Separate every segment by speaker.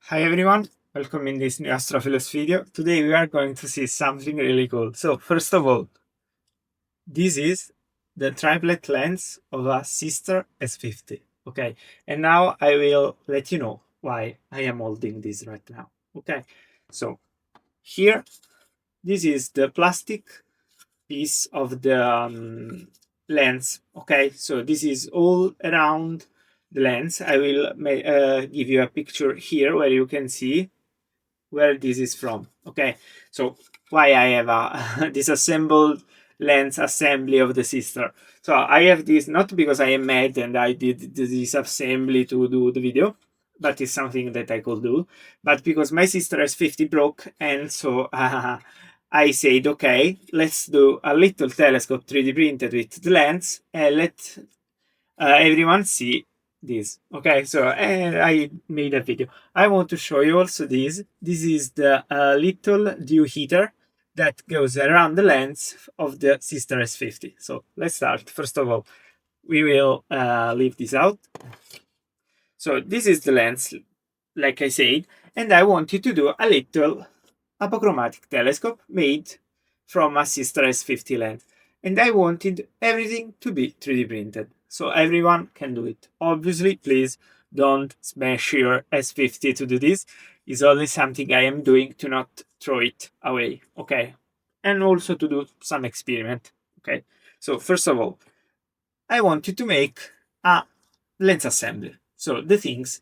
Speaker 1: Hi everyone, welcome in this new Astrophilos video. Today we are going to see something really cool. So first of all, this is the triplet lens of a Seestar S50. Okay, and now I will let you know why I am holding this right now. Okay, so here, this is the plastic piece of the lens. Okay, so this is all around the lens. I will give you a picture here where you can see where this is from. Okay, so why I have a disassembled lens assembly of the Seestar. So I have this not because I am mad and I did this assembly to do the video, but it's something that I could do, but because my Seestar S50 broke, and so I said, okay, let's do a little telescope 3D printed with the lens and let everyone see this. Okay, so I made a video. I want to show you also this. This is the little dew heater that goes around the lens of the Seestar S50. So let's start. First of all, we will leave this out. So this is the lens, like I said, and I wanted to do a little apochromatic telescope made from a Seestar S50 lens. And I wanted everything to be 3D printed, so everyone can do it. Obviously, please don't smash your S50 to do this. It's only something I am doing to not throw it away, okay? And also to do some experiment, okay? So first of all, I wanted to make a lens assembly. So the things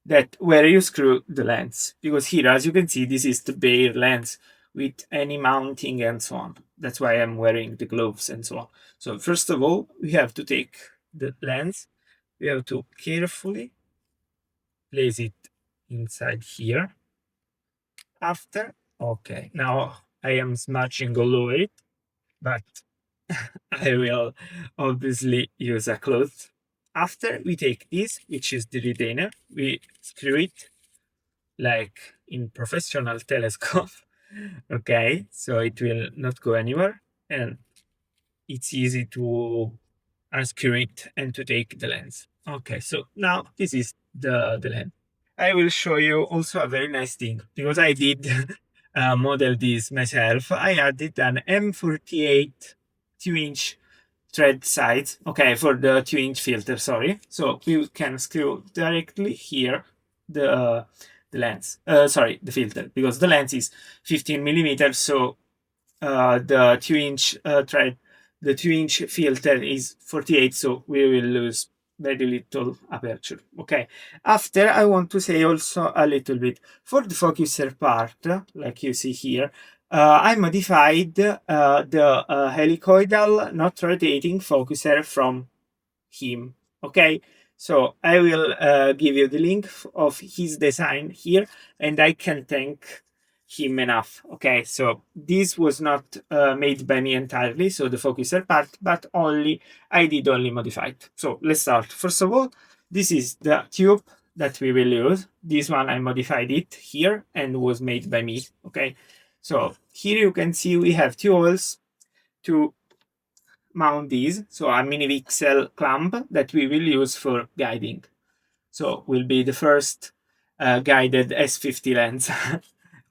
Speaker 1: that where you screw the lens, because here, as you can see, this is the bare lens with any mounting and so on. That's why I'm wearing the gloves and so on. So first of all, we have to take the lens. We have to carefully place it inside here. After, okay, now I am smudging all over it, but I will obviously use a cloth. After we take this, which is the retainer, we screw it like in professional telescope. Okay, so it will not go anywhere, and it's easy to unscrew it and to take the lens. Okay, so now this is the lens. I will show you also a very nice thing, because I did model this myself. I added an M48 2-inch thread size, okay, for the 2-inch filter, sorry. So we can screw directly here the lens, sorry, the filter, because the lens is 15 millimeters, so the 2-inch thread, the 2-inch filter is 48, so we will lose very little aperture. Okay, after I want to say also a little bit for the focuser part, like you see here. I modified the helicoidal not rotating focuser from him. Okay, so I will give you the link of his design here, and I can thank him enough. Okay, so this was not made by me entirely, so the focuser part, but only I did only modify it. So let's start. First of all, this is the tube that we will use. This one I modified it here and was made by me. Okay, so here you can see we have two holes to mount these, so a mini pixel clamp that we will use for guiding. So will be the first guided S50 lens.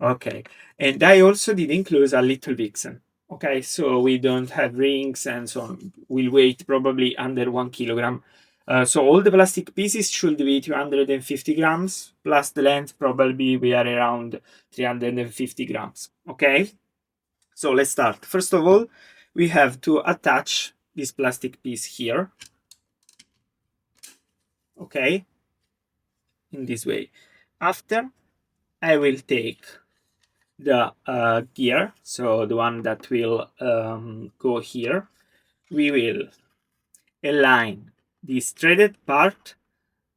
Speaker 1: Okay, and I also did include a little vixen. Okay, so we don't have rings and so on. We'll weight probably under 1 kilogram. So all the plastic pieces should be 250 grams, plus the lens probably we are around 350 grams. Okay, so let's start. First of all, we have to attach this plastic piece here. Okay, in this way. After, I will take the gear, so the one that will go here. We will align this threaded part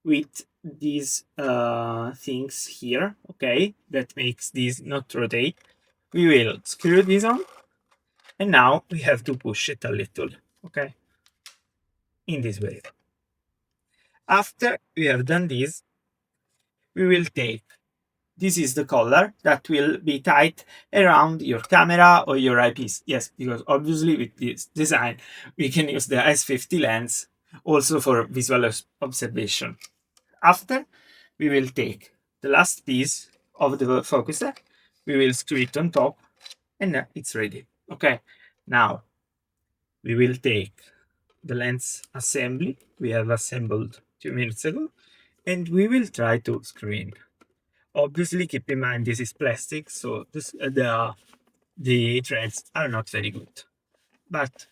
Speaker 1: with these things here, okay, that makes this not rotate. We will screw this on, and now we have to push it a little, okay, in this way. After we have done this, we will take, this is the collar that will be tied around your camera or your eyepiece. Yes, because obviously with this design, we can use the S50 lens also for visual observation. After, we will take the last piece of the focuser, we will screw it on top, and it's ready. Okay, now we will take the lens assembly we have assembled 2 minutes ago, and we will try to screw in. Obviously, keep in mind this is plastic, so the threads are not very good. But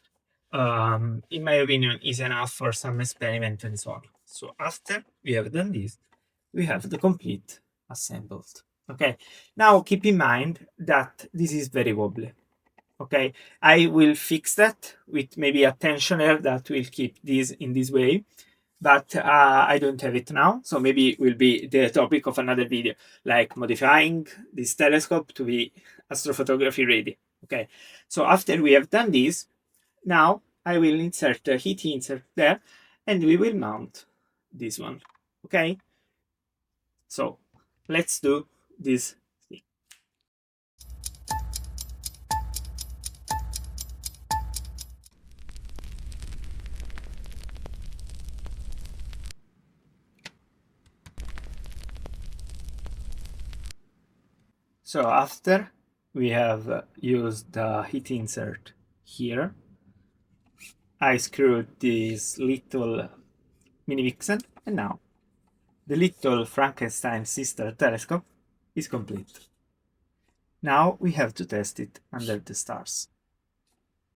Speaker 1: in my opinion, is enough for some experiment and so on. So after we have done this, we have the complete assembled. Okay, now keep in mind that this is very wobbly. Okay, I will fix that with maybe a tensioner that will keep this in this way, but I don't have it now, so maybe it will be the topic of another video, like modifying this telescope to be astrophotography ready. Okay, so after we have done this, now I will insert a heat insert there, and we will mount this one. Okay, so let's do this thing. So after we have used the heat insert here, I screwed this little mini vixen, and now the little Frankenstein Seestar telescope is complete. Now we have to test it under the stars.